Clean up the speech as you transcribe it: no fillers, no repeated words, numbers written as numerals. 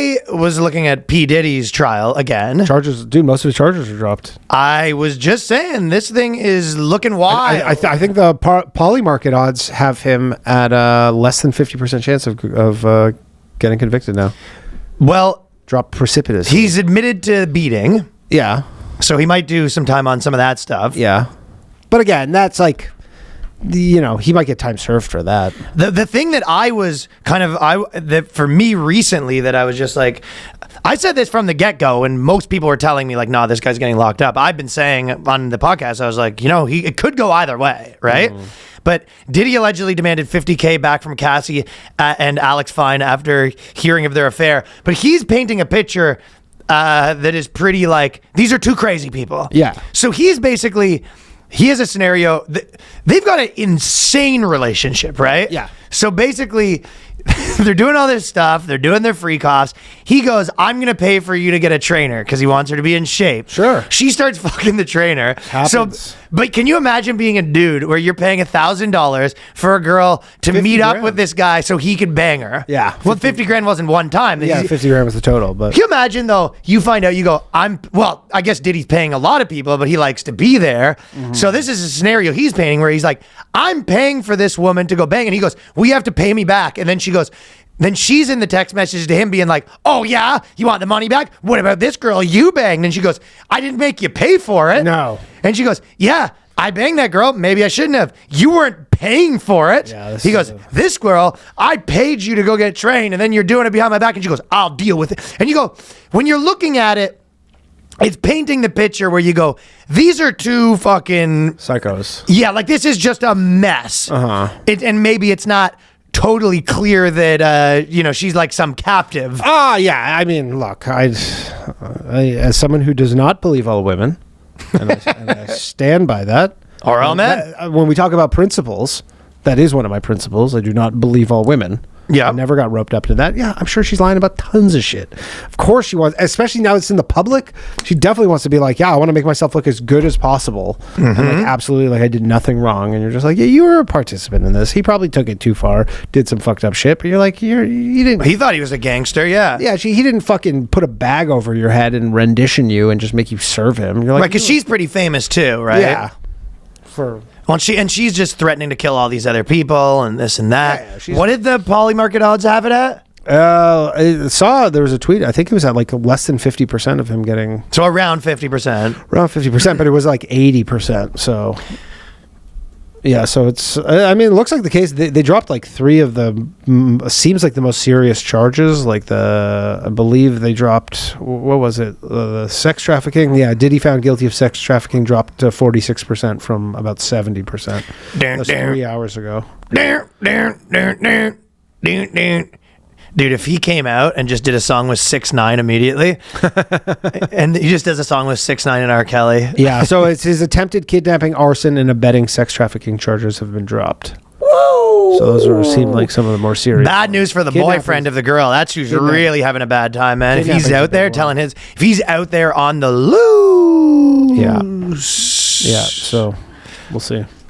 I was looking at P. Diddy's trial again. Charges, dude, most of the charges are dropped. I was just saying, this thing is looking wild. I think the poly market odds have him at less than 50% chance of getting convicted now. Well, drop precipitously. He's admitted to beating. Yeah. So he might do some time on some of that stuff. Yeah. But again, that's like, you know, he might get time served for that. The thing that I was that for me recently that I was just like, I said this from the get-go, and most people were telling me like, nah, this guy's getting locked up. I've been saying on the podcast, I was like, you know, it could go either way, right? But Diddy allegedly demanded $50K back from Cassie and Alex Fine after hearing of their affair. But he's painting a picture that is pretty like, these are two crazy people. Yeah. So he has a scenario. They've got an insane relationship, right? Yeah. So basically, they're doing all this stuff. They're doing their freak offs. He goes, I'm going to pay for you to get a trainer because he wants her to be in shape. Sure. She starts fucking the trainer. Happens. But can you imagine being a dude where you're paying $1,000 for a girl to meet up with this guy so he could bang her? Yeah. Well, 50 grand wasn't one time. Yeah, 50 grand was the total. But can you imagine though, you find out, you go, I guess Diddy's paying a lot of people, but he likes to be there. So this is a scenario he's painting where he's like, I'm paying for this woman to go bang. And he goes, well, you have to pay me back. And then she goes, then she's in the text message to him being like, oh yeah, you want the money back? What about this girl you banged? And she goes, I didn't make you pay for it. No. And she goes, yeah, I banged that girl. Maybe I shouldn't have. You weren't paying for it. Yeah, he goes, this girl, I paid you to go get trained, and then you're doing it behind my back. And she goes, I'll deal with it. And you go, when you're looking at it, it's painting the picture where you go, these are two fucking psychos. Yeah, like this is just a mess. And maybe it's not totally clear that she's like some captive. Yeah. I mean, look, I as someone who does not believe all women, and I stand by that. Or all men. When we talk about principles, that is one of my principles. I do not believe all women. Yeah. I never got roped up to that. Yeah, I'm sure she's lying about tons of shit. Of course she wants, especially now it's in the public. She definitely wants to be like, yeah, I want to make myself look as good as possible. And like, absolutely, like I did nothing wrong. And you're just like, yeah, you were a participant in this. He probably took it too far, did some fucked up shit, but you're like, you didn't. He thought he was a gangster, yeah. Yeah, he didn't fucking put a bag over your head and rendition you and just make you serve him. You're like, right, because she's pretty famous too, right? Yeah. She's just threatening to kill all these other people and this and that. Yeah, what did the poly market odds have it at? I saw there was a tweet. I think it was at like less than 50% of him getting. So around 50%. Around 50%, but it was like 80%. So yeah, so it's. I mean, it looks like the case. They dropped like 3 of the. Seems like the most serious charges. Like I believe they dropped. What was it? The sex trafficking. Yeah, Diddy found guilty of sex trafficking dropped to 46% from about 70%. That's 3 hours ago. Dude, if he came out and just did a song with 6ix9ine immediately, and he just does a song with 6ix9ine and R. Kelly. Yeah, so it's his attempted kidnapping, arson, and abetting sex trafficking charges have been dropped. Whoa! So those seem like some of the more serious. Bad news for the boyfriend of the girl. That's who's really having a bad time, man. If he's out there if he's out there on the loose. Yeah. Yeah, so we'll see.